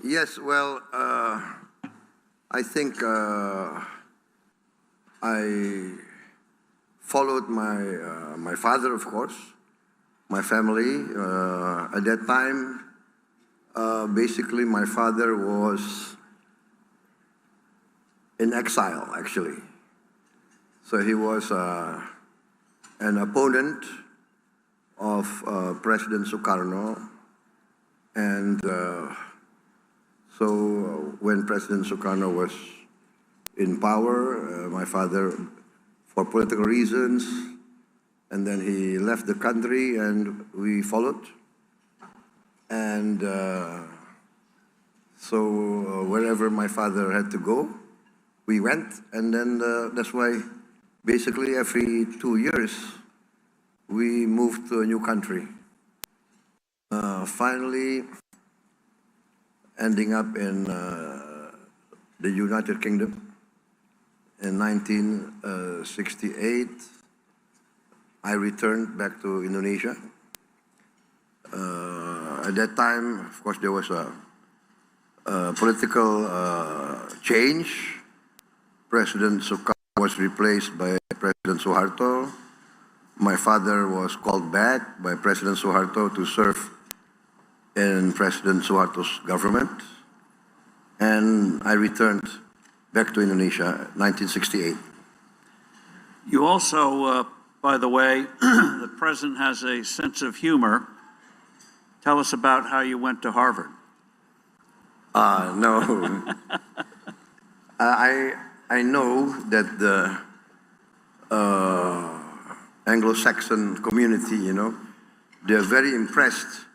Yes, well, I think I followed my father, of course, my family. At that time, basically, my father was in exile, actually. So he was an opponent of President Sukarno, and so when President Sukarno was in power, my father, for political reasons, and then he left the country and we followed. And so wherever my father had to go, we went. And then that's why basically every 2 years we moved to a new country. Finally ending up in the United Kingdom. In 1968, I returned back to Indonesia. At that time, of course, there was a political change. President Sukarno was replaced by President Suharto. My father was called back by President Suharto to serve in President Suharto's government. And I returned back to Indonesia, 1968. You also, by the way, the president has a sense of humor. Tell us about how you went to Harvard. No. I know that the Anglo-Saxon community, you know, they're very impressed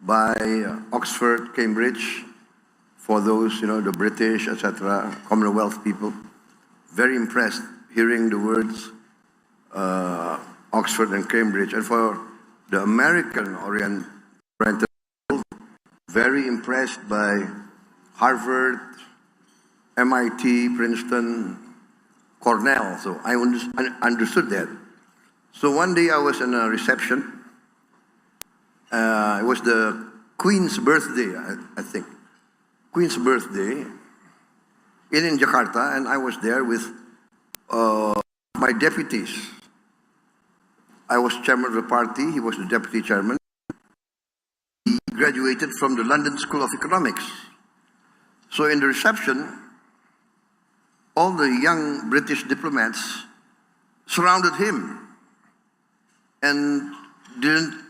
by Oxford, Cambridge, for those, you know, the British, etc., Commonwealth people. Very impressed hearing the words Oxford and Cambridge. And for the American oriented people, very impressed by Harvard, MIT, Princeton, Cornell. So I understood that. So one day I was in a reception. It was the Queen's birthday, I think. Queen's birthday in Jakarta, and I was there with my deputies. I was chairman of the party, he was the deputy chairman. He graduated from the London School of Economics. So in the reception, all the young British diplomats surrounded him and didn't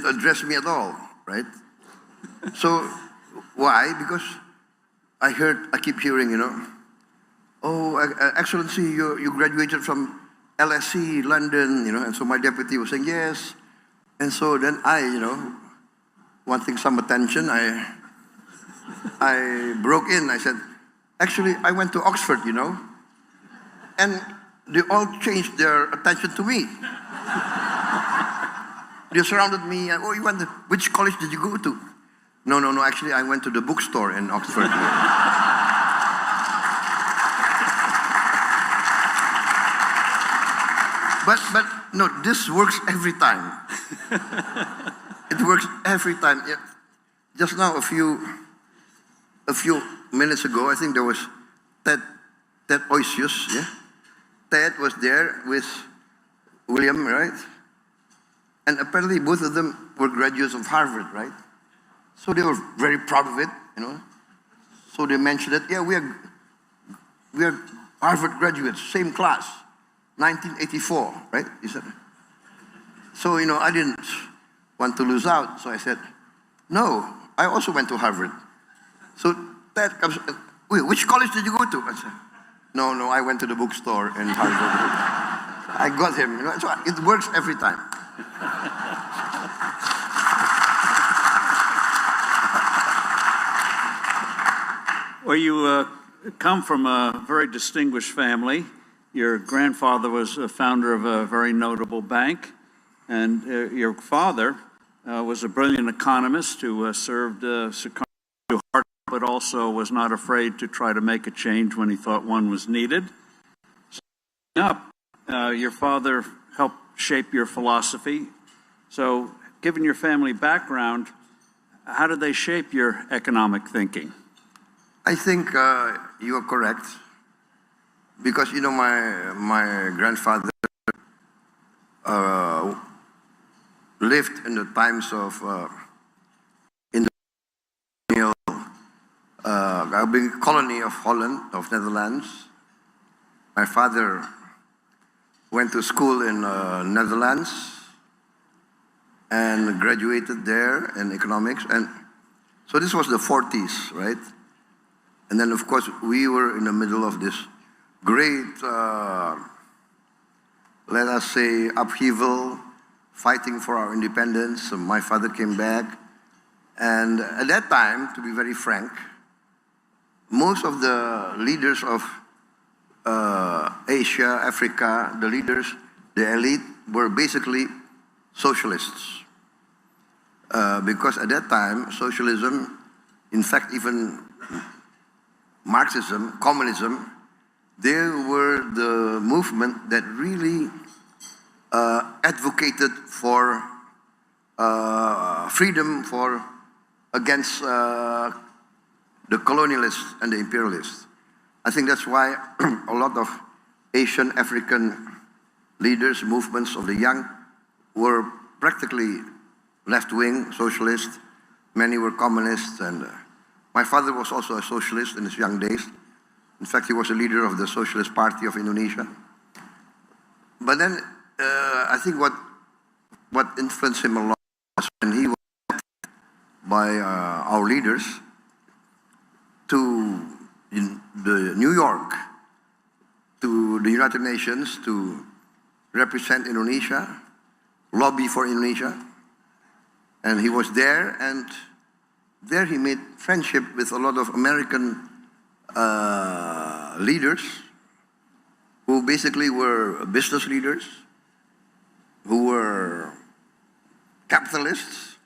address me at all, right? So why? Because I keep hearing, you know, oh, Excellency, you graduated from LSE, London, you know, and so my deputy was saying yes. And so then I, you know, wanting some attention, I broke in. I said, actually, I went to Oxford, you know, and they all changed their attention to me. They surrounded me. Oh, you went to, which college did you go to? No, actually, I went to the bookstore in Oxford. But no, this works every time. It works every time. Yeah. Just now, a few minutes ago, I think there was Ted Oisius, yeah? Ted was there with William, right? And apparently both of them were graduates of Harvard, right? So they were very proud of it, you know? So they mentioned it, yeah, we are Harvard graduates, same class, 1984, right? He said. So, you know, I didn't want to lose out, so I said, no, I also went to Harvard. So Ted comes, wait, which college did you go to? I said, no, I went to the bookstore in Harvard. I got him, you know, so it works every time. Well, you come from a very distinguished family. Your grandfather was a founder of a very notable bank, and your father was a brilliant economist who served Sukarno hard, but also was not afraid to try to make a change when he thought one was needed. So, your father helped shape your philosophy. So, given your family background, how did they shape your economic thinking? I think you are correct, because my grandfather lived in the times of in the colony of Holland, of Netherlands. My father went to school in Netherlands and graduated there in economics, and so this was the 40s, right? And then, of course, we were in the middle of this great, let us say, upheaval, fighting for our independence. So my father came back. And at that time, to be very frank, most of the leaders of Asia, Africa, the leaders, the elite, were basically socialists. Because at that time, socialism, in fact, even Marxism, communism, they were the movement that really advocated for freedom against the colonialists and the imperialists. I think that's why a lot of Asian, African leaders, movements of the young were practically left-wing socialists. Many were communists, and my father was also a socialist in his young days. In fact, he was a leader of the Socialist Party of Indonesia. But then, I think what influenced him a lot was when he was by our leaders to New York, to the United Nations, to represent Indonesia, lobby for Indonesia. And he was there, and there he made friendship with a lot of American leaders who basically were business leaders, who were capitalists.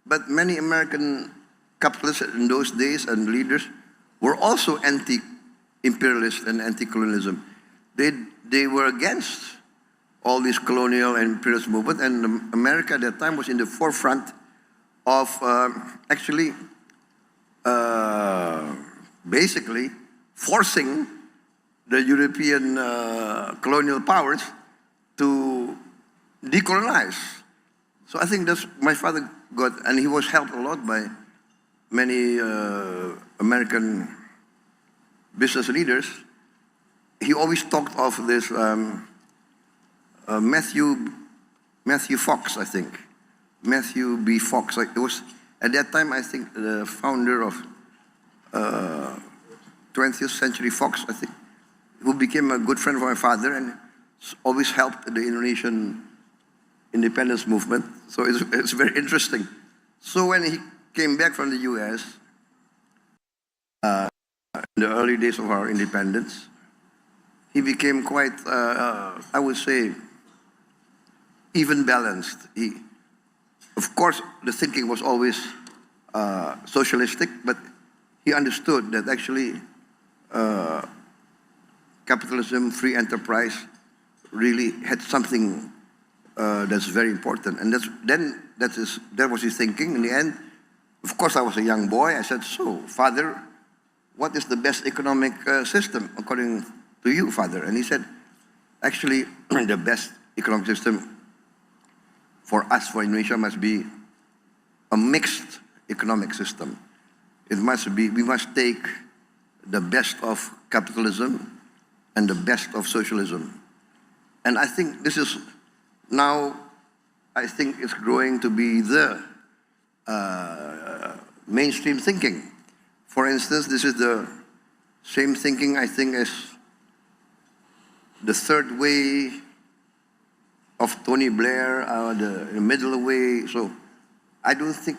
But many American capitalists in those days and leaders were also anti-imperialist and anti-colonialism. They were against all this colonial and imperialist movement, and America at that time was in the forefront of actually basically forcing the European colonial powers to decolonize. So I think that's my father got, and he was helped a lot by many American business leaders. He always talked of this Matthew Fox, I think. Matthew B. Fox. It was at that time, I think, the founder of 20th Century Fox, I think, who became a good friend of my father and always helped the Indonesian independence movement. So it's very interesting. So when he came back from the US, in the early days of our independence, he became quite, I would say, even balanced. Of course, the thinking was always socialistic, but he understood that actually capitalism, free enterprise, really had something that's very important. And that was his thinking. In the end, of course, I was a young boy. I said, "So, Father, what is the best economic system according to you, Father?" And he said, "Actually, the best economic system for us, for Indonesia, must be a mixed economic system. It must be, we must take the best of capitalism and the best of socialism." And I think this is now, I think it's growing to be the mainstream thinking. For instance, this is the same thinking, I think, as the third way of Tony Blair, the middle way. So I don't think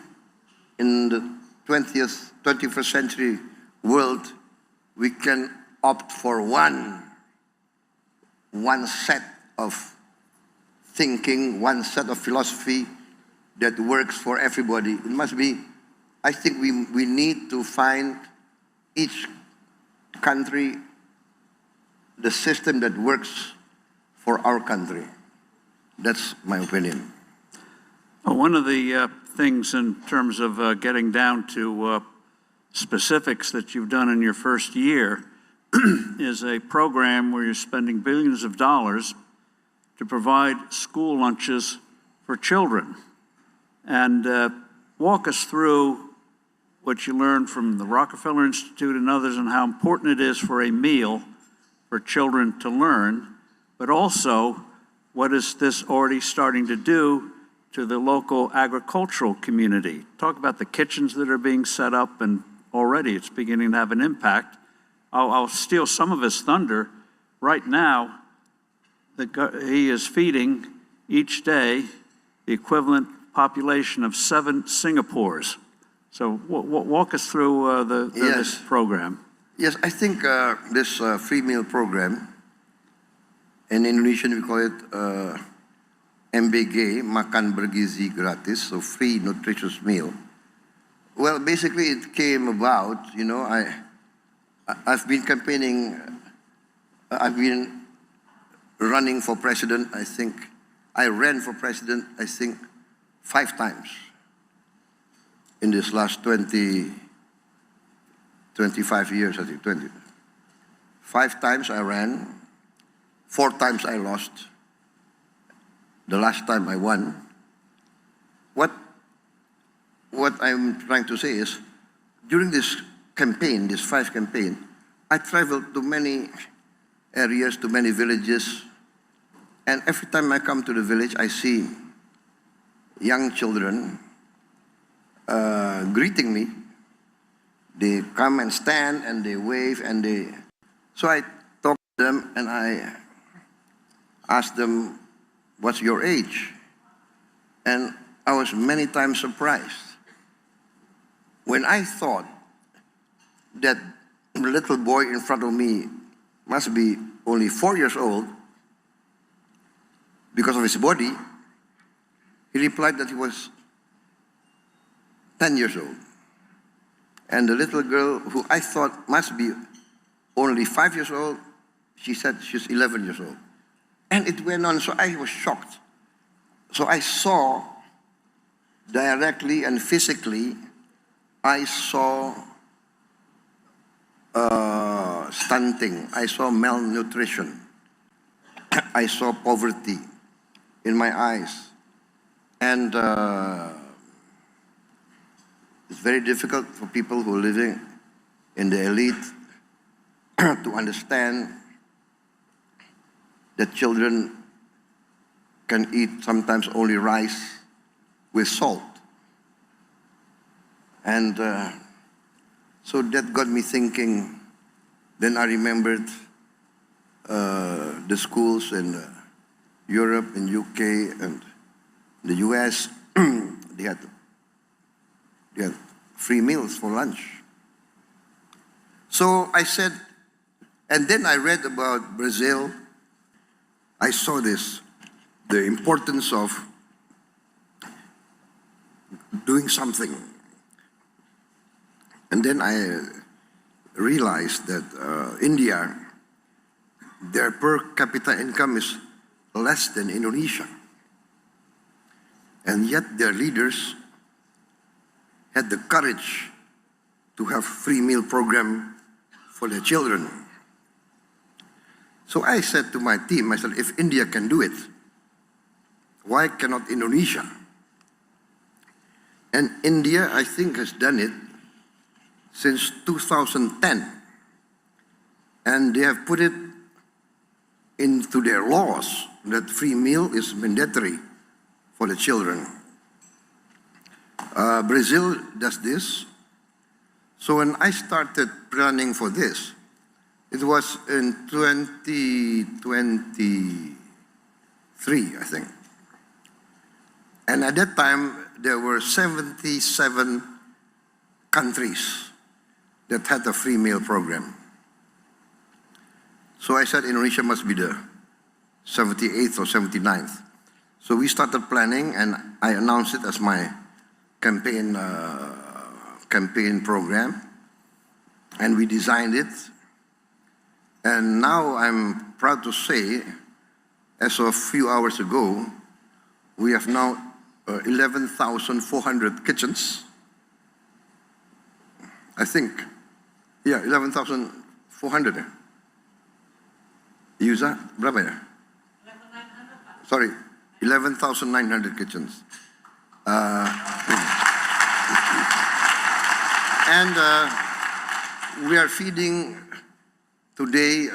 in the 21st century world we can opt for one set of thinking, one set of philosophy that works for everybody. It must be, I think we need to find each country the system that works for our country. That's my opinion. One of the things in terms of getting down to specifics that you've done in your first year is a program where you're spending billions of dollars to provide school lunches for children. And walk us through what you learned from the Rockefeller Institute and others and how important it is for a meal for children to learn, but also what is this already starting to do to the local agricultural community. Talk about the kitchens that are being set up, and already it's beginning to have an impact. I'll steal some of his thunder. Right now, he is feeding each day the equivalent population of 7 Singapores. So walk us through this program. Yes, I think this free meal program, in Indonesian we call it MBG, Makan Bergizi Gratis, so free nutritious meal. Well, basically it came about, you know, I've been campaigning, I've been running for president, I think. I ran for president, I think, 5 times in this last 25 years, I think, 20. 5 times I ran, 4 times I lost. The last time I won. What I'm trying to say is, during this campaign, this 5 campaign, I traveled to many areas, to many villages, and every time I come to the village, I see young children greeting me. They come and stand and they wave and they... So I talk to them and I ask them, what's your age? And I was many times surprised. When I thought that the little boy in front of me must be only 4 years old, because of his body, he replied that he was 10 years old. And the little girl who I thought must be only 5 years old, she said she's 11 years old. And it went on, so I was shocked. So I saw directly and physically, I saw stunting, I saw malnutrition, I saw poverty in my eyes. And it's very difficult for people who are living in the elite to understand that children can eat sometimes only rice with salt. And so that got me thinking. Then I remembered the schools in Europe and UK and the US. They had free meals for lunch. So I said, and then I read about Brazil. I saw this, the importance of doing something. And then I realized that India, their per capita income is less than Indonesia. And yet their leaders had the courage to have free meal program for their children. So I said to my team, I said, if India can do it, why cannot Indonesia? And India, I think, has done it since 2010. And they have put it into their laws that free meal is mandatory for the children. Brazil does this. So when I started planning for this, it was in 2023, I think. And at that time, there were 77 countries that had a free meal program. So I said Indonesia must be the 78th or 79th. So we started planning, and I announced it as my campaign program, and we designed it. And now I'm proud to say, as of a few hours ago, we have now 11,400 kitchens. I think, yeah, 11,400. Yusa, berapa ya? Sorry, 11,900 kitchens. And we are feeding today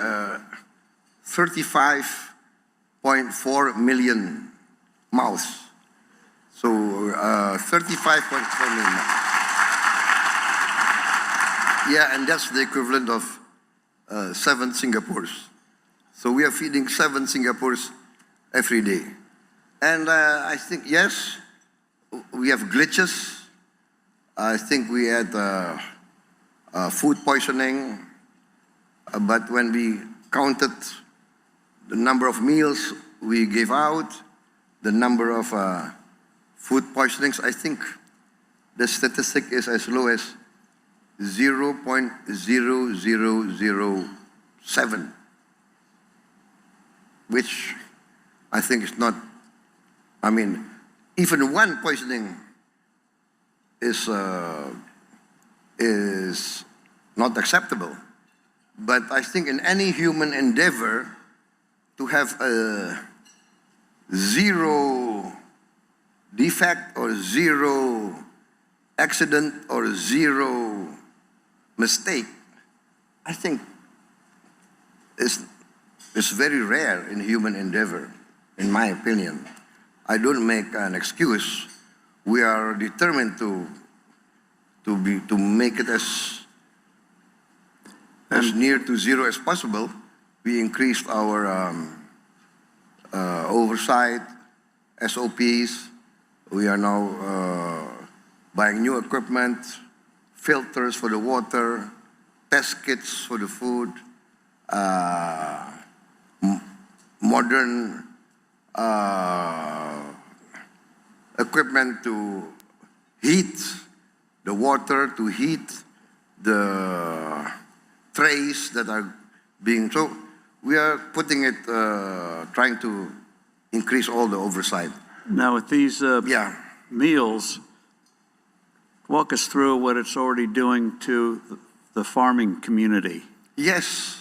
35.4 million mouths. So 35.4 million mouths. Yeah, and that's the equivalent of 7 Singapores. So we are feeding 7 Singapores every day. And I think, yes, we have glitches. I think we had food poisoning, but when we counted the number of meals we gave out, the number of food poisonings, I think the statistic is as low as 0.0007, which I think is not, I mean, even one poisoning is not acceptable. But I think in any human endeavor to have a zero defect or zero accident or zero mistake, I think is very rare in human endeavor, in my opinion. I don't make an excuse. We are determined to make it as near to zero as possible. We increased our oversight, SOPs. We are now buying new equipment, filters for the water, test kits for the food, modern equipment to heat the water, to heat the trays that are being, so we are putting it, trying to increase all the oversight. Now with these meals, walk us through what it's already doing to the farming community. Yes,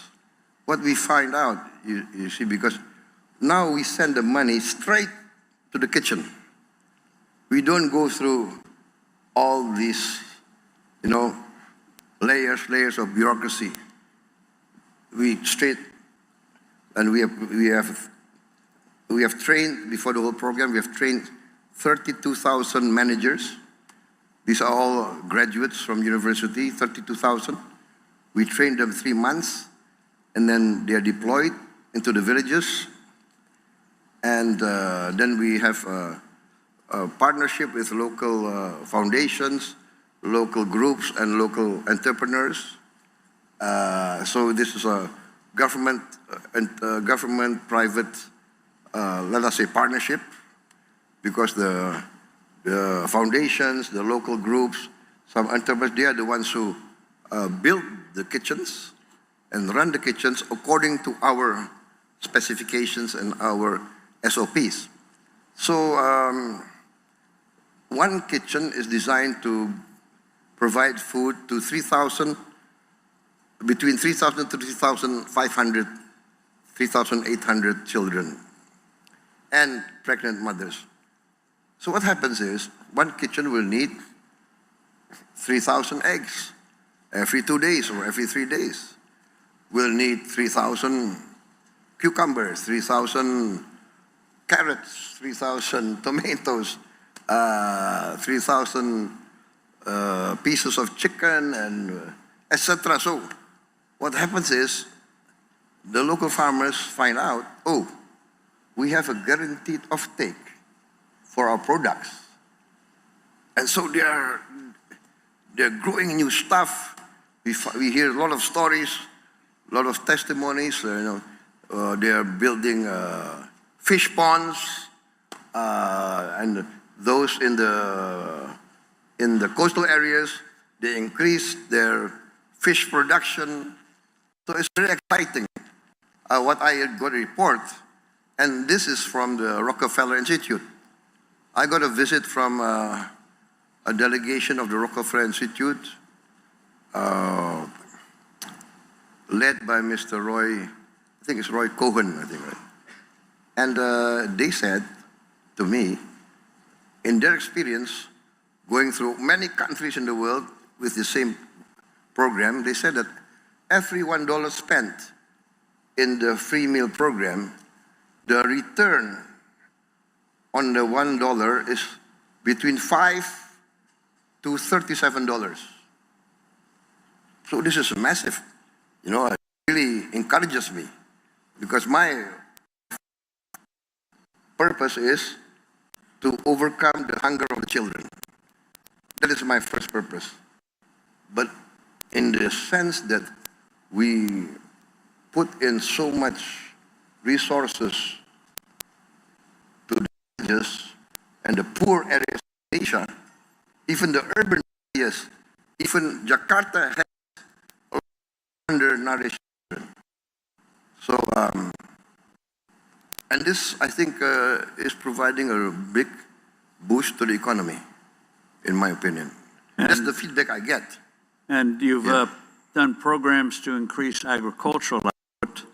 what we find out, you see, because now we send the money straight to the kitchen. We don't go through all these, layers of bureaucracy. We straight, and we have trained, before the whole program, we have trained 32,000 managers. These are all graduates from university, 32,000. We trained them 3 months, and then they are deployed into the villages. And then we have a partnership with local foundations, local groups, and local entrepreneurs. So this is a government and government-private, let us say, partnership, because the foundations, the local groups, some entrepreneurs, they are the ones who build the kitchens and run the kitchens according to our specifications and our SOPs. So one kitchen is designed to provide food to between 3,000 to 3,500, 3,800 children and pregnant mothers. So what happens is, one kitchen will need 3,000 eggs every 2 days or every 3 days. We'll need 3,000 cucumbers, 3,000 carrots, 3,000 tomatoes, 3,000 pieces of chicken, and etc. So what happens is, the local farmers find out, oh, we have a guaranteed offtake for our products. And so they're growing new stuff. We hear a lot of stories, a lot of testimonies. They are building fish ponds, and those in the coastal areas, they increase their fish production. So it's very exciting. What I got a report, and this is from the Rockefeller Institute. I got a visit from a delegation of the Rockefeller Institute, led by Mr. Roy, I think it's Roy Cohen, I think, right? And they said to me, in their experience, going through many countries in the world with the same program, they said that every $1 spent in the free meal program, the return on the $1 is between $5 to $37. So this is massive. You know, it really encourages me because my purpose is to overcome the hunger of the children. That is my first purpose. But in the sense that we put in so much resources to the villages and the poor areas of Asia, even the urban areas, even Jakarta has undernourished children. So, and this, I think, is providing a big boost to the economy, in my opinion. That's the feedback I get. And you've done programs to increase agricultural output,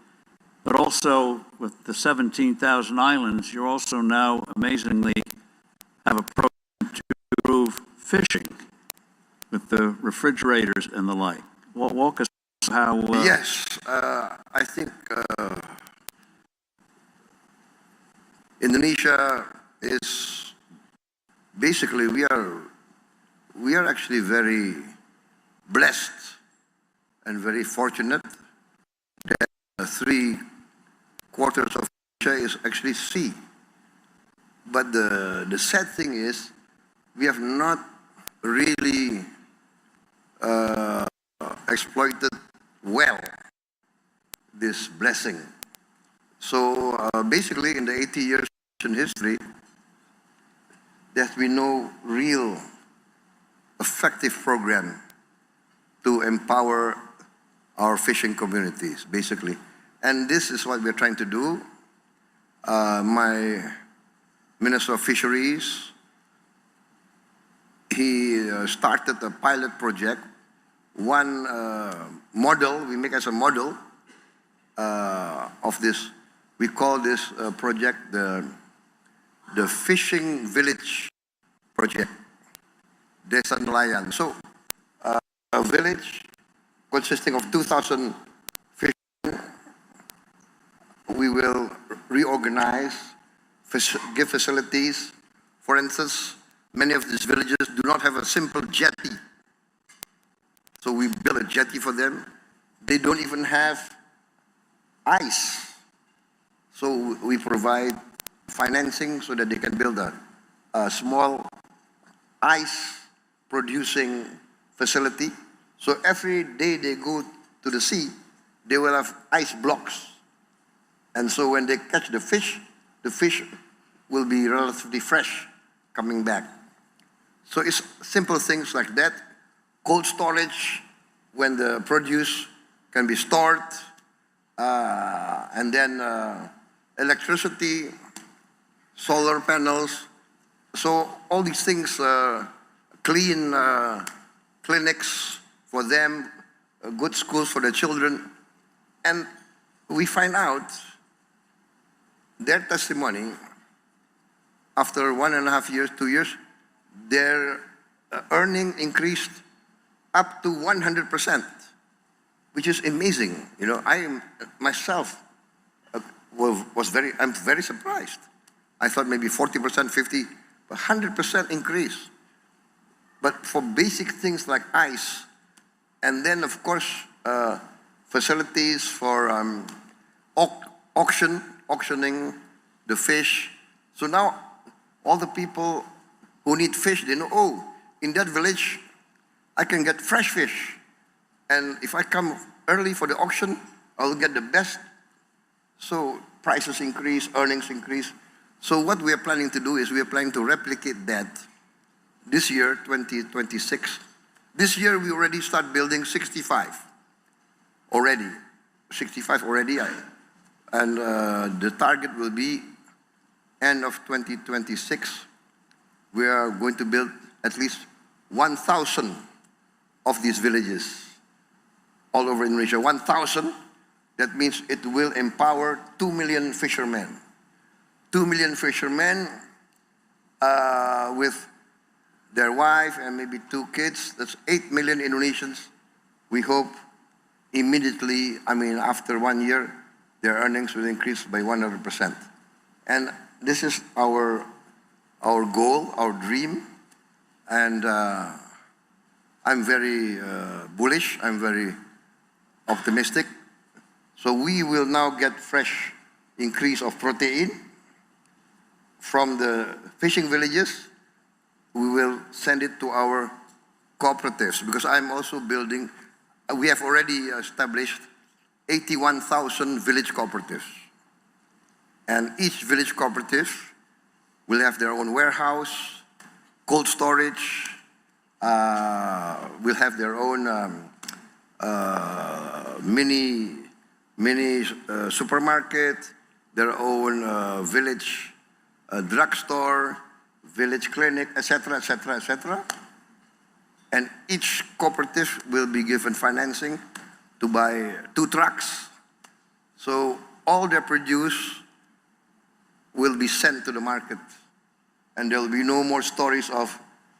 but also with the 17,000 islands, you're also now amazingly have a program to improve fishing with the refrigerators and the like. Walk us through how... Yes, I think Indonesia is basically, we are actually very blessed and very fortunate that 3/4 of Asia is actually sea. But the sad thing is, we have not really exploited well this blessing. So basically, in the 80 years in history, there has been no real effective program to empower our fishing communities, basically. And this is what we're trying to do. My Minister of Fisheries, he started a pilot project. One model, we make as a model of this. We call this project the Fishing Village Project, Desa Nelayan. So, a village consisting of 2,000 fishermen, we will reorganize, give facilities. For instance, many of these villages do not have a simple jetty. So we build a jetty for them. They don't even have ice. So we provide financing so that they can build a small ice producing facility. So every day they go to the sea, they will have ice blocks. And so when they catch the fish will be relatively fresh coming back. So it's simple things like that. Cold storage, when the produce can be stored, and then electricity, solar panels. So all these things, clean clinics for them, good schools for the children. And we find out their testimony, after 1.5 years, 2 years, their earning increased up to 100%, which is amazing. You know, I myself I'm very surprised. I thought maybe 40%, 50%, but 100% increase. But for basic things like ice, and then of course, facilities for auctioning the fish. So now all the people who need fish, they know, oh, in that village, I can get fresh fish. And if I come early for the auction, I'll get the best. So prices increase, earnings increase. So what we are planning to do is we are planning to replicate that this year, 2026. This year we already start building 65 already. 65 already. And the target will be end of 2026, we are going to build at least 1,000 of these villages all over Indonesia. 1,000, that means it will empower 2 million fishermen. 2 million fishermen with their wife and maybe 2 kids. That's 8 million Indonesians. We hope immediately, after 1 year, their earnings will increase by 100%. And this is our goal, our dream. And I'm very bullish, I'm very optimistic. So we will now get fresh increase of protein from the fishing villages. We will send it to our cooperatives, because I'm also building, we have already established 81,000 village cooperatives. And each village cooperative will have their own warehouse, cold storage, will have their own mini supermarket, their own village drugstore, village clinic, etc., etc., etc. And each cooperative will be given financing to buy 2 trucks. So all their produce will be sent to the market. And there will be no more stories of,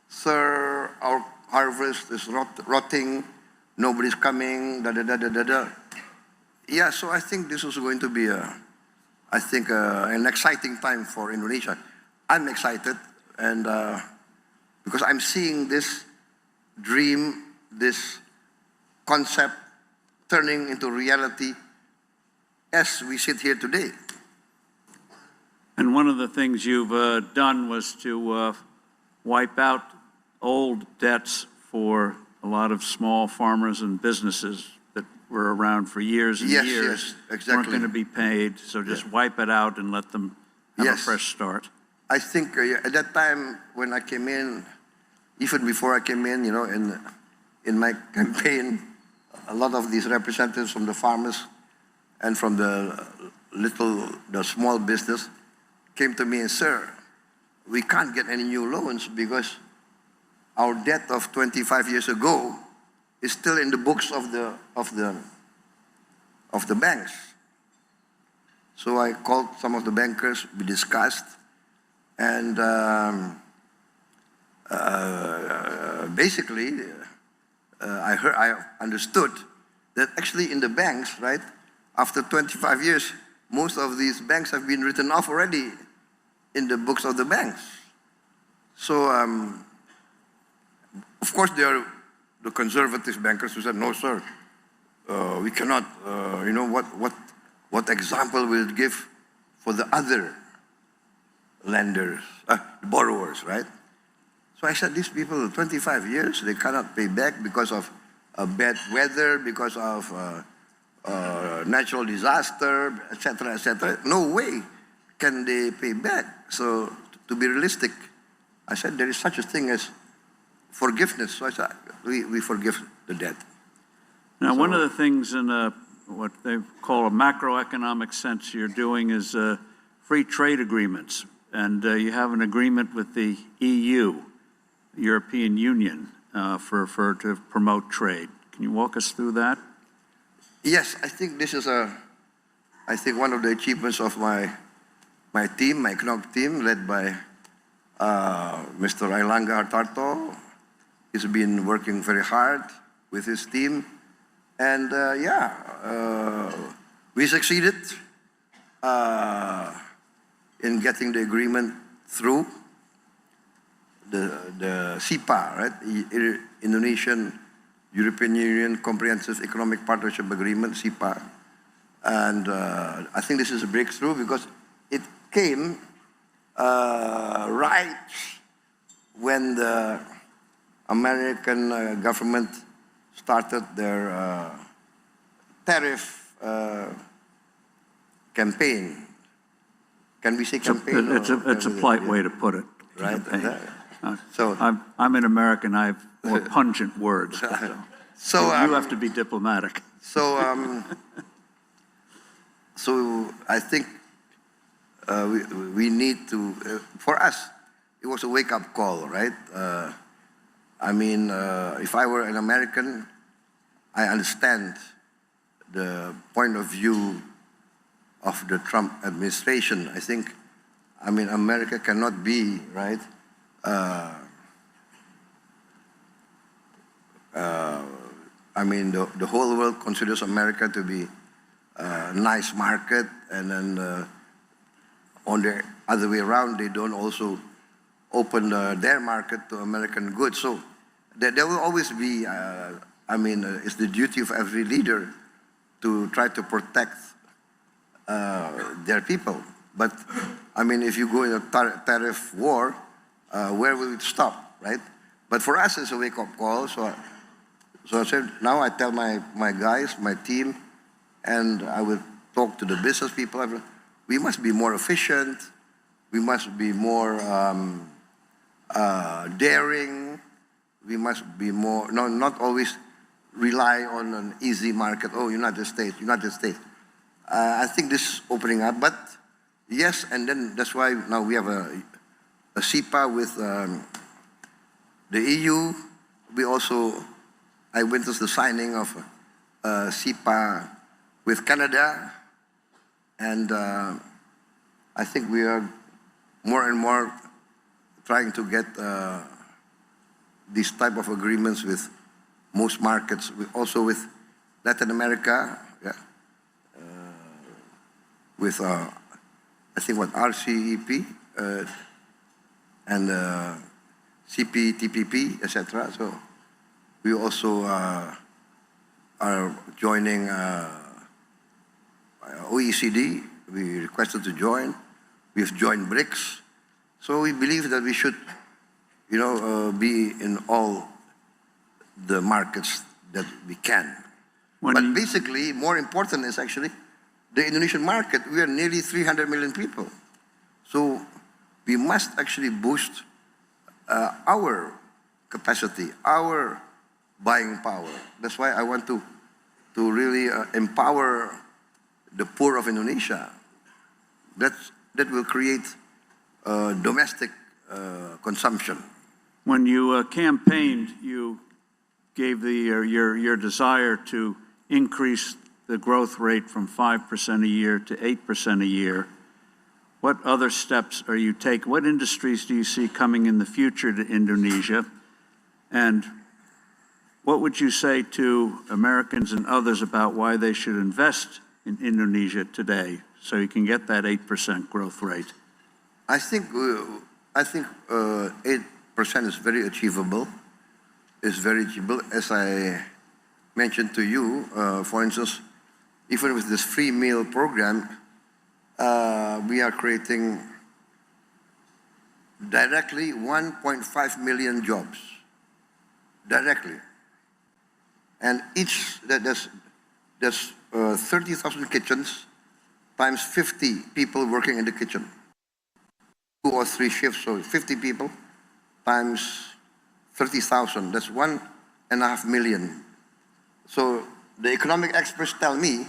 sir, our harvest is rotting, nobody's coming, da-da-da-da-da-da. Yeah, so I think this is going to be, an exciting time for Indonesia. I'm excited, and because I'm seeing this dream, this concept turning into reality as we sit here today. And one of the things you've done was to wipe out old debts for a lot of small farmers and businesses that were around for years and years. Yes, exactly. Weren't going to be paid, so just wipe it out and let them have a fresh start. I think at that time when I came in, even before I came in, in my campaign, a lot of these representatives from the farmers and from the small business came to me and, sir, we can't get any new loans because our debt of 25 years ago is still in the books of the banks. So I called some of the bankers, we discussed, and basically I understood that actually in the banks, right, after 25 years, most of these banks have been written off already in the books of the banks. So, of course, there are the conservative bankers who said, no, sir, we cannot, what example will it give for the other lenders, borrowers, right? So I said, these people, 25 years, they cannot pay back because of bad weather, because of natural disaster, etc., etc. No way can they pay back. So to be realistic, I said there is such a thing as forgiveness. So I said we forgive the debt. Now, one of the things in what they call a macroeconomic sense you're doing is free trade agreements, and you have an agreement with the EU, European Union, to promote trade. Can you walk us through that? Yes, I think this is one of the achievements of my team, my economic team, led by Mr. Ailangga Hartarto. He's been working very hard with his team, and we succeeded in getting the agreement through the CIPA, right? Indonesian European Union Comprehensive Economic Partnership Agreement, CIPA. And I think this is a breakthrough because it came right when the American government started their tariff campaign. Can we say campaign? It's a polite way to put it. Right. So I'm an American. I have more pungent words. So you have to be diplomatic. So I think we need to. For us, it was a wake-up call, right? If I were an American, I understand the point of view of the Trump administration. I think, America cannot be, right, the whole world considers America to be a nice market, and then on the other way around, they don't also open their market to American goods. So there will always be, it's the duty of every leader to try to protect their people. But if you go in a tariff war, where will it stop, right? But for us, it's a wake-up call. So I said, now I tell my guys, my team, and I will talk to the business people. We must be more efficient. We must be more daring. We must be more, not always rely on an easy market. Oh, United States. I think this is opening up, but yes, and then that's why now we have a CEPA with the EU. I witnessed the signing of CEPA with Canada, and I think we are more and more trying to get these type of agreements with most markets, also with Latin America, with I think RCEP and CPTPP, etc. So we also are joining OECD. We requested to join. We've joined BRICS. So we believe that we should, be in all the markets that we can. But basically, more important is actually the Indonesian market. We are nearly 300 million people. So we must actually boost our capacity, our buying power. That's why I want to really empower the poor of Indonesia. That will create domestic consumption. When you campaigned, you gave your desire to increase the growth rate from 5% a year to 8% a year. What other steps are you taking? What industries do you see coming in the future to Indonesia? And what would you say to Americans and others about why they should invest in Indonesia today so you can get that 8% growth rate? I think 8% is very achievable. It's very achievable. As I mentioned to you, for instance, even with this free meal program, we are creating directly 1.5 million jobs. Directly. And there's 30,000 kitchens times 50 people working in the kitchen. 2 or 3 shifts, so 50 people times 30,000, that's 1.5 million. So the economic experts tell me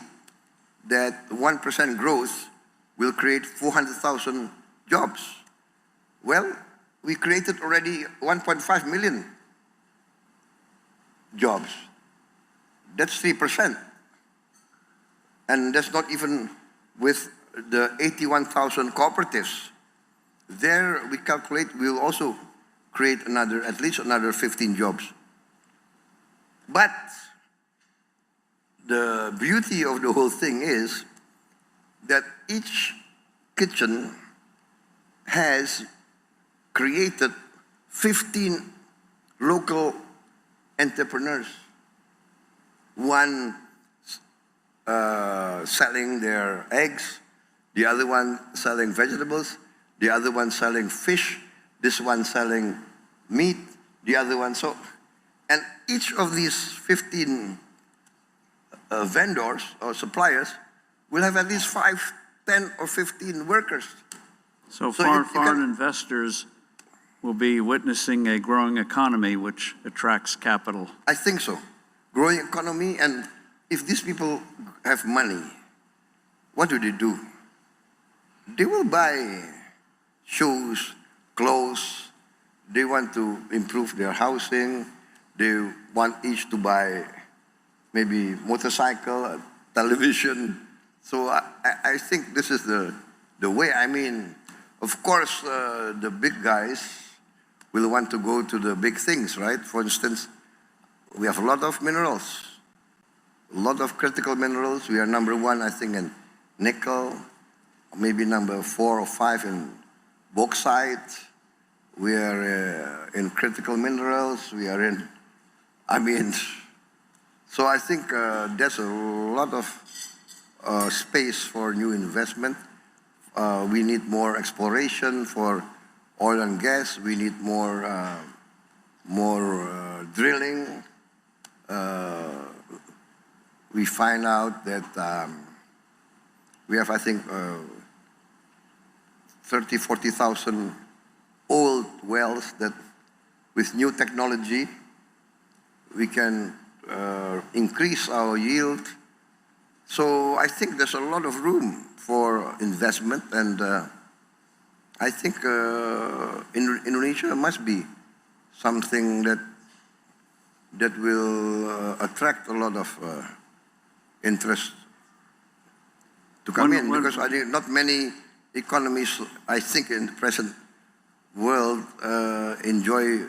that 1% growth will create 400,000 jobs. Well, we created already 1.5 million jobs. That's 3%. And that's not even with the 81,000 cooperatives. There, we calculate we'll also create at least another 15 jobs. But the beauty of the whole thing is that each kitchen has created 15 local entrepreneurs. One selling their eggs, the other one selling vegetables, the other one selling fish, this one selling meat, the other one so. And each of these 15 vendors or suppliers will have at least 5, 10, or 15 workers. So foreign investors will be witnessing a growing economy which attracts capital. I think so. Growing economy, and if these people have money, what do? They will buy shoes, clothes, they want to improve their housing. They want each to buy maybe motorcycle, a television. So I think this is the way. I mean, of course, the big guys will want to go to the big things, right? For instance, we have a lot of minerals, a lot of critical minerals. We are number one, I think, in nickel, maybe number 4 or 5 in bauxite. We are in critical minerals. We are in, I mean, so I think there's a lot of space for new investment. We need more exploration for oil and gas. We need more drilling. We find out that we have, I think, 30, 40,000 old wells that with new technology, we can increase our yield. So I think there's a lot of room for investment, and I think Indonesia must be something that will attract a lot of interest to come in, because I think not many economies, I think, in the present world enjoy.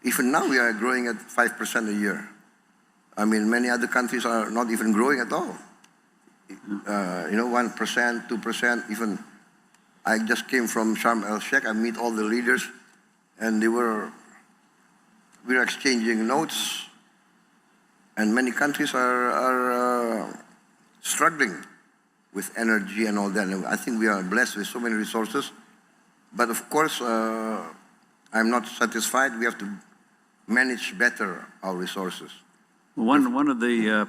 Even now we are growing at 5% a year. I mean, many other countries are not even growing at all. 1%, 2%, even. I just came from Sharm el-Sheikh. I meet all the leaders, and we were exchanging notes, and many countries are struggling with energy and all that. And I think we are blessed with so many resources, but of course, I'm not satisfied. We have to manage better our resources. One of the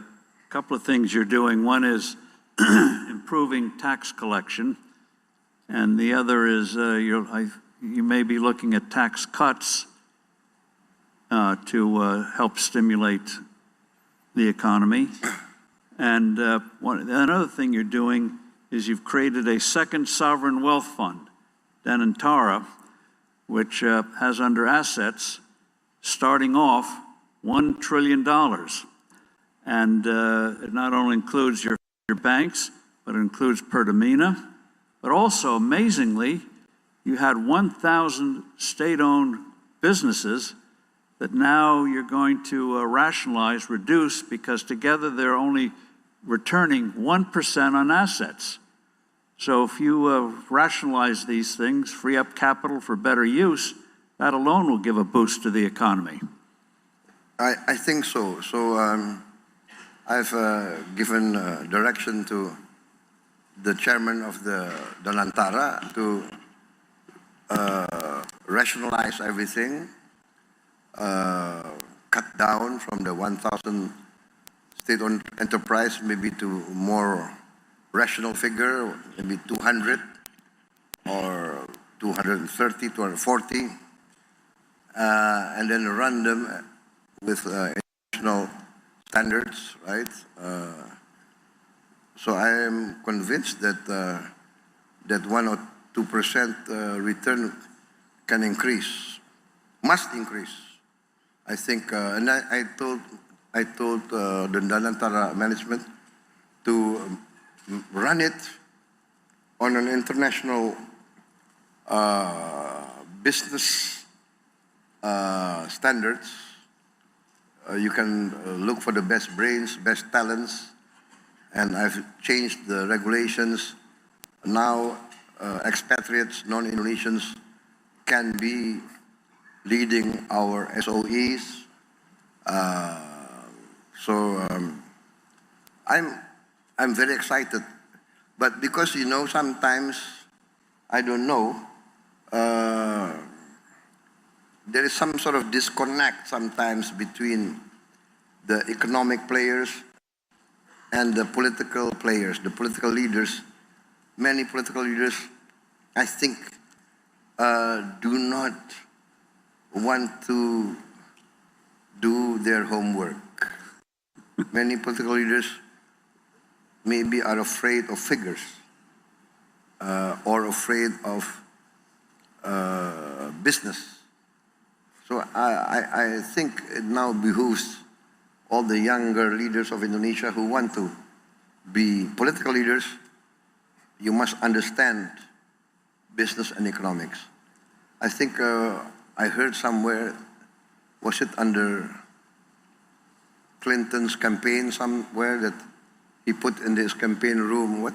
couple of things you're doing, one is improving tax collection, and the other is you may be looking at tax cuts to help stimulate the economy. And another thing you're doing is you've created a second sovereign wealth fund, Danantara, which has under assets starting off $1 trillion. And it not only includes your banks, but it includes Pertamina. But also, amazingly, you had 1,000 state-owned businesses that now you're going to rationalize, reduce, because together they're only returning 1% on assets. So if you rationalize these things, free up capital for better use, that alone will give a boost to the economy. I think so. So I've given direction to the chairman of the Danantara to rationalize everything, cut down from the 1,000 state-owned enterprise maybe to more rational figure, maybe 200 or 230, 240, and then run them with international standards, right? So I am convinced that that 1 or 2% return can increase, must increase. I think, and I told the Danantara management to run it on an international business standards. You can look for the best brains, best talents, and I've changed the regulations. Now, expatriates, non-Indonesians can be leading our SOEs. I'm very excited, but because sometimes I don't know. There is some sort of disconnect sometimes between the economic players and the political players, the political leaders. Many political leaders, I think, do not want to do their homework. Many political leaders maybe are afraid of figures or afraid of business. So I think it now behooves all the younger leaders of Indonesia who want to be political leaders, you must understand business and economics. I think I heard somewhere, was it under Clinton's campaign somewhere, that he put in his campaign room, what?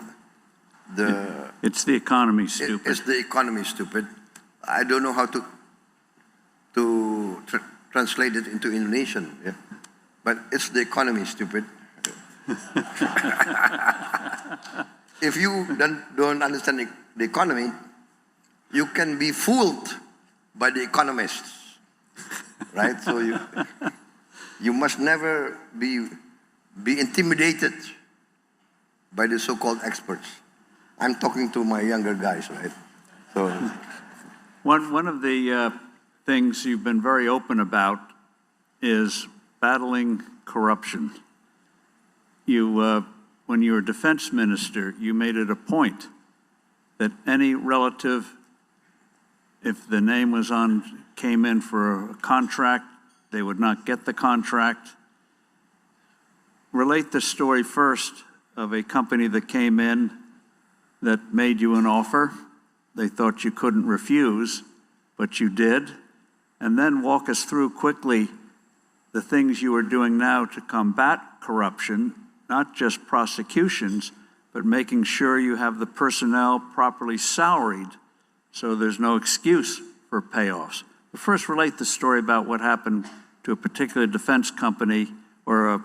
It's the economy, stupid. It's the economy, stupid. I don't know how to translate it into Indonesian, yeah? But it's the economy, stupid. If you don't understand the economy, you can be fooled by the economists, right? So you must never be intimidated by the so-called experts. I'm talking to my younger guys, right? So One of the things you've been very open about is battling corruption. When you were defense minister, you made it a point that any relative, if the name was came in for a contract, they would not get the contract. Relate the story first of a company that came in that made you an offer. They thought you couldn't refuse, but you did. And then walk us through quickly the things you are doing now to combat corruption, not just prosecutions, but making sure you have the personnel properly salaried so there's no excuse for payoffs. But first, relate the story about what happened to a particular defense company or a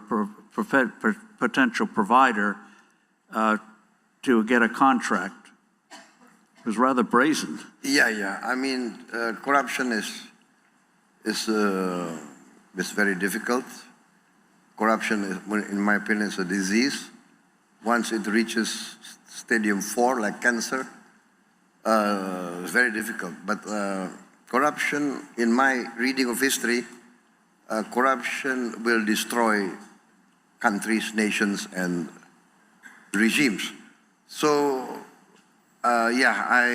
potential provider to get a contract. It was rather brazen. Yeah. I mean, corruption is very difficult. Corruption, in my opinion, is a disease. Once it reaches stadium 4, like cancer, it's very difficult. But corruption, in my reading of history, corruption will destroy countries, nations, and regimes. So, yeah, I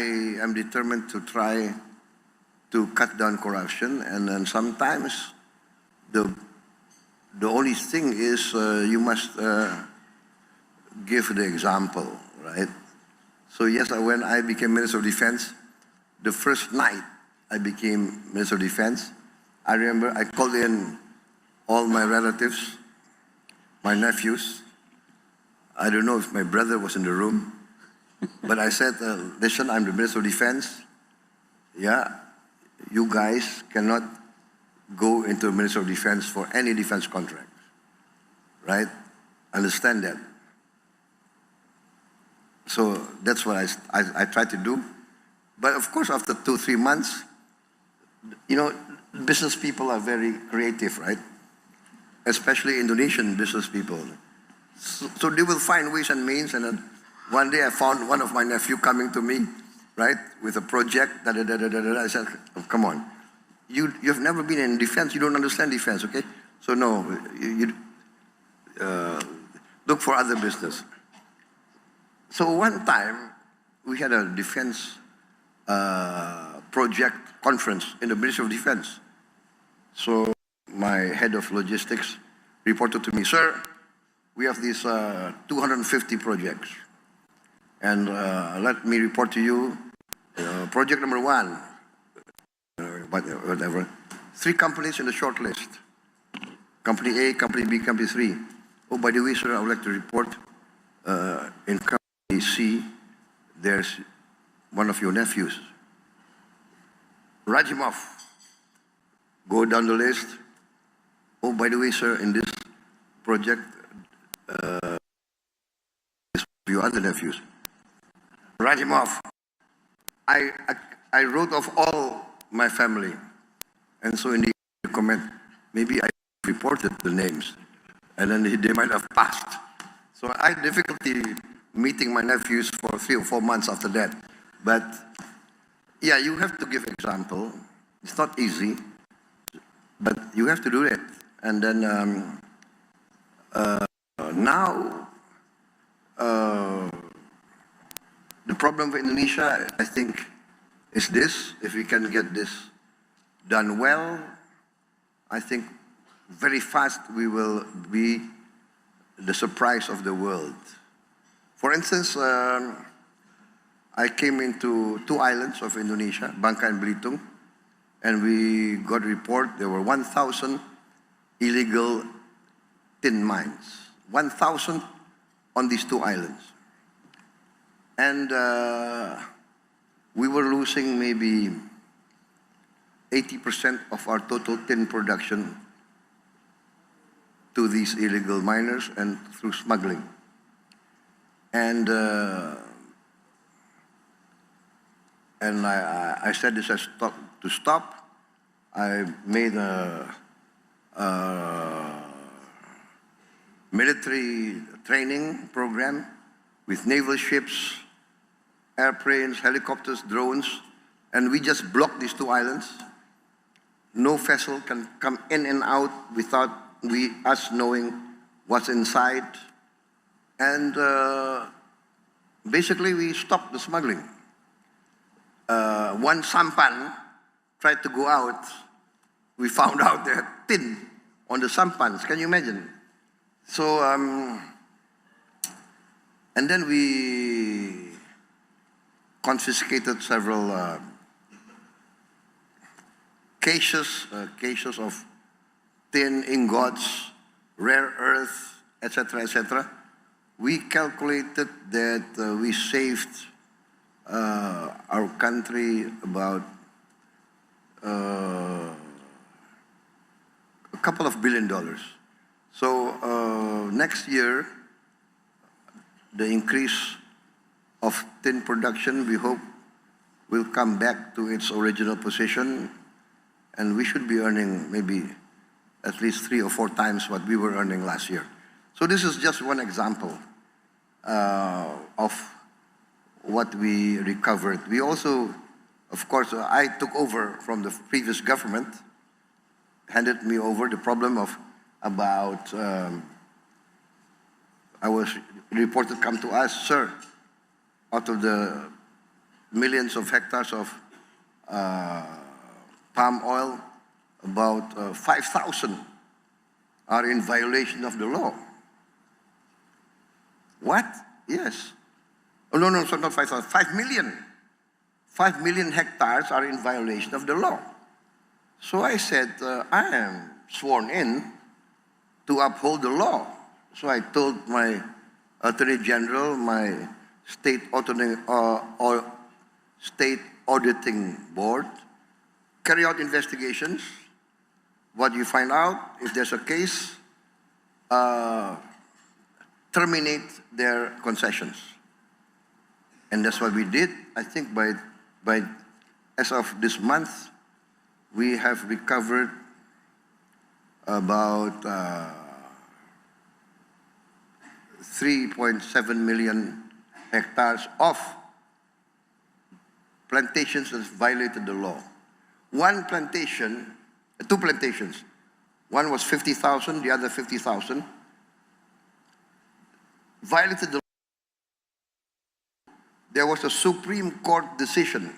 am determined to try to cut down corruption, and then sometimes the only thing is you must give the example, right? So yes, when I became Minister of Defense, the first night I became Minister of Defense, I remember I called in all my relatives, my nephews. I don't know if my brother was in the room, but I said, listen, I'm the Minister of Defense. Yeah, you guys cannot go into a Minister of Defense for any defense contract, right? Understand that. So that's what I try to do. But of course, after 2-3 months, you know, business people are very creative, right? Especially Indonesian business people. So they will find ways and means, and then one day I found one of my nephew coming to me, right, with a project, I said, oh, come on. You've never been in defense, you don't understand defense, okay? So no, you look for other business. So one time, we had a defense project conference in the Ministry of Defense. So my head of logistics reported to me, sir, we have these 250 projects. And let me report to you, project number 1, whatever, 3 companies in the short list. Company A, Company B, Company 3. Oh, by the way, sir, I would like to report in Company C, there's one of your nephews. Write him off. Go down the list. Oh, by the way, sir, in this project, there's your other nephews. Write him off. I wrote off all my family. And so in the comment, maybe I reported the names, and then they might have passed. So I had difficulty meeting my nephews for 3 or 4 months after that. But yeah, you have to give example. It's not easy, but you have to do it. And then now, the problem for Indonesia, I think, is this. If we can get this done well, I think very fast we will be the surprise of the world. For instance, I came into 2 islands of Indonesia, Bangka and Belitung, and we got a report there were 1,000 illegal tin mines. 1,000 on these 2 islands. And we were losing maybe 80% of our total tin production to these illegal miners and through smuggling. And I said this has to stop. I made a military training program with naval ships, airplanes, helicopters, drones, and we just blocked these 2 islands. No vessel can come in and out without us knowing what's inside. And basically we stopped the smuggling. One sampan tried to go out. We found out there had tin on the sampans. Can you imagine? So, and then we confiscated several cases of tin ingots, rare earth, etc., etc. We calculated that we saved our country about a couple of $1 billion. So next year, the increase of tin production, we hope, will come back to its original position, and we should be earning maybe at least 3 or 4 times what we were earning last year. So this is just one example of what we recovered. We also, of course, I took over from the previous government, handed me over the problem of about, I was reported come to us, sir, out of the millions of hectares of palm oil, about 5,000 are in violation of the law. What? Yes. Oh, no, so not 5,000, 5 million. 5 million hectares are in violation of the law. So I said, I am sworn in to uphold the law. So I told my Attorney General, my state auditing board, carry out investigations. What you find out, if there's a case, terminate their concessions. And that's what we did. I think by as of this month, we have recovered about 3.7 million hectares of plantations that violated the law. One plantation, 2 plantations, one was 50,000, the other 50,000, violated the law. There was a Supreme Court decision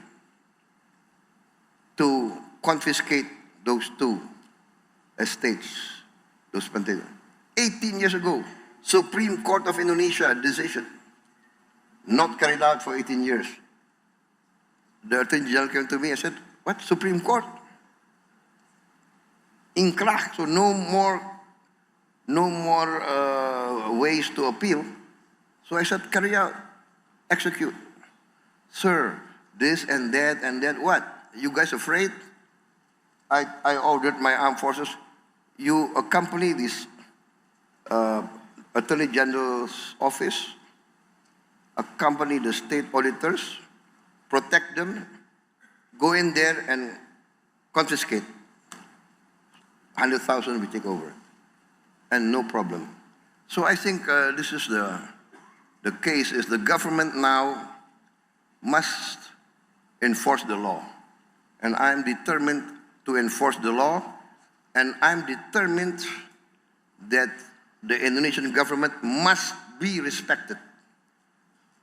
to confiscate those 2 estates, those plantations. 18 years ago, Supreme Court of Indonesia decision, not carried out for 18 years. The Attorney General came to me and said, what, Supreme Court? Inkrah, so no more ways to appeal. So I said, carry out, execute. Sir, this and that, what? You guys afraid? I ordered my armed forces, you accompany this Attorney General's office, accompany the state auditors, protect them, go in there and confiscate. 100,000 we take over, and no problem. So I think this is the case is the government now must enforce the law. And I'm determined to enforce the law, and I'm determined that the Indonesian government must be respected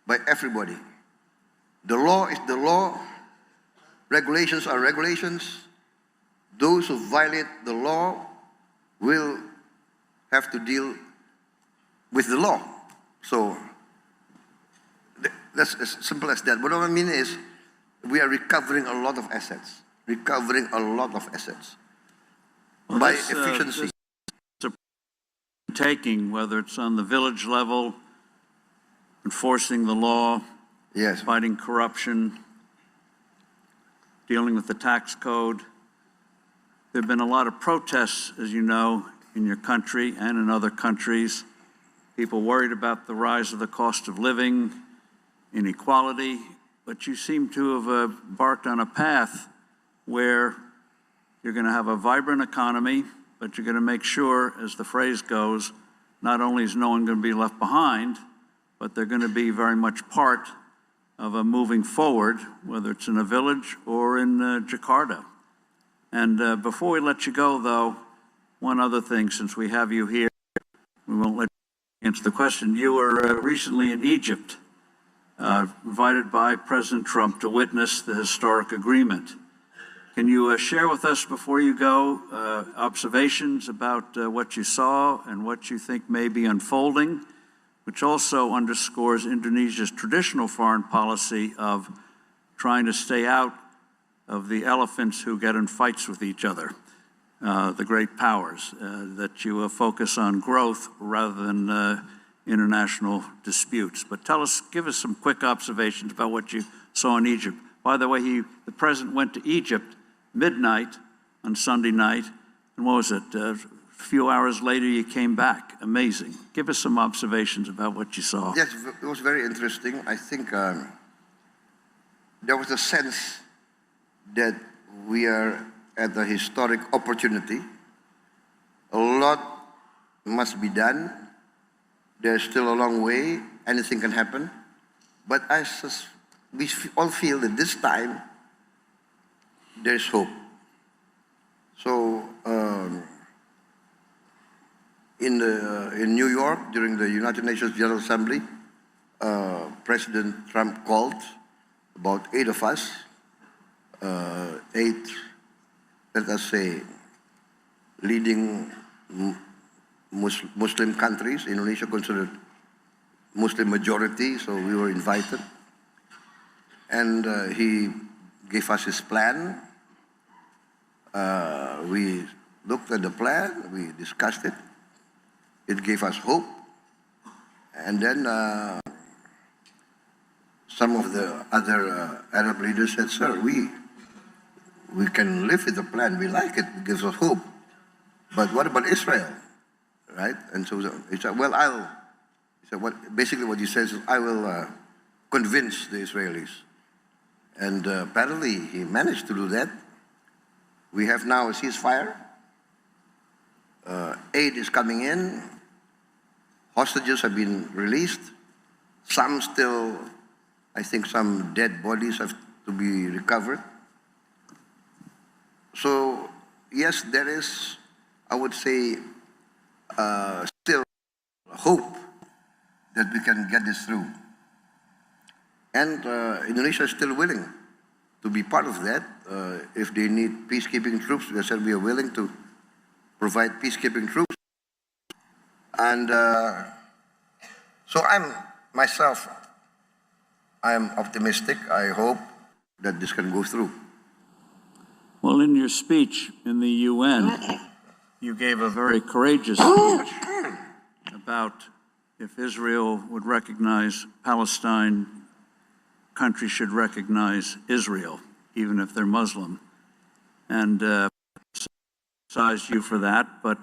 by everybody. The law is the law, regulations are regulations. those who violate the law will have to deal with the law. So that's as simple as that. But what I mean is, we are recovering a lot of assets, Well, by this, efficiency. this taking, whether it's on the village level, enforcing the law, Yes. fighting corruption, dealing with the tax code. There have been a lot of protests, as you know, in your country and in other countries. People worried about the rise of the cost of living, inequality, but you seem to have embarked on a path where you're going to have a vibrant economy, but you're going to make sure, as the phrase goes, not only is no one going to be left behind, but they're going to be very much part of a moving forward, whether it's in a village or in Jakarta. And before we let you go, though, one other thing, since we have you here, we won't let you answer the question. You were recently in Egypt, invited by President Trump to witness the historic agreement. Can you share with us, before you go, observations about what you saw and what you think may be unfolding, which also underscores Indonesia's traditional foreign policy of trying to stay out of the elephants who get in fights with each other, the great powers, that you focus on growth rather than international disputes. But give us some quick observations about what you saw in Egypt. By the way, the president went to Egypt midnight on Sunday night, and what was it? A few hours later, you came back. Amazing. Give us some observations about what you saw. Yes, it was very interesting. I think there was a sense that we are at a historic opportunity. A lot must be done. There's still a long way. Anything can happen. But we all feel that this time there's hope. So in New York, during the United Nations General Assembly, President Trump called about 8 of us, 8, let us say, leading Muslim countries. Indonesia considered Muslim majority, so we were invited. And he gave us his plan. We looked at the plan, we discussed it. It gave us hope. And then some of the other Arab leaders said, sir, we can live with the plan, we like it, it gives us hope. But what about Israel, right? And so he said, well, basically what he says is, I will convince the Israelis. And apparently he managed to do that. We have now a ceasefire. Aid is coming in. Hostages have been released. Some still, I think some dead bodies have to be recovered. So, yes, there is, I would say, still hope that we can get this through. And Indonesia is still willing to be part of that. If they need peacekeeping troops, we said we are willing to provide peacekeeping troops. And so I'm optimistic. I hope that this can go through. Well, in your speech in the UN, you gave a very courageous speech about if Israel would recognize Palestine, countries should recognize Israel, even if they're Muslim. And criticized you for that, but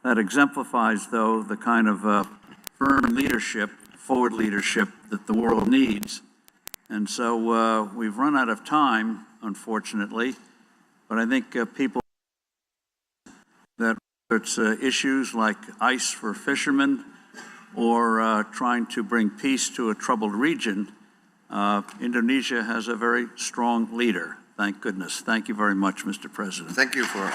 that exemplifies, though, the kind of firm leadership, forward leadership that the world needs. And so we've run out of time, unfortunately, but I think people that it's issues like ice for fishermen or trying to bring peace to a troubled region, Indonesia has a very strong leader, thank goodness. Thank you very much, Mr. President. Thank you for all of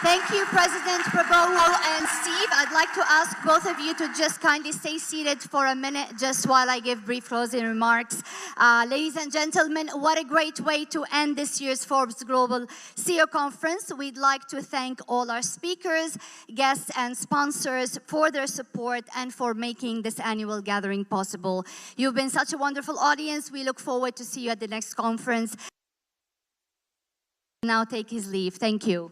Thank you, President PRABOWO and Steve. I'd like to ask both of you to just kindly stay seated for a minute, just while I give brief closing remarks. Ladies and gentlemen, what a great way to end this year's Forbes Global CEO Conference. We'd like to thank all our speakers, guests, and sponsors for their support and for making this annual gathering possible. You've been such a wonderful audience. We look forward to see you at the next conference. Now take his leave. Thank you.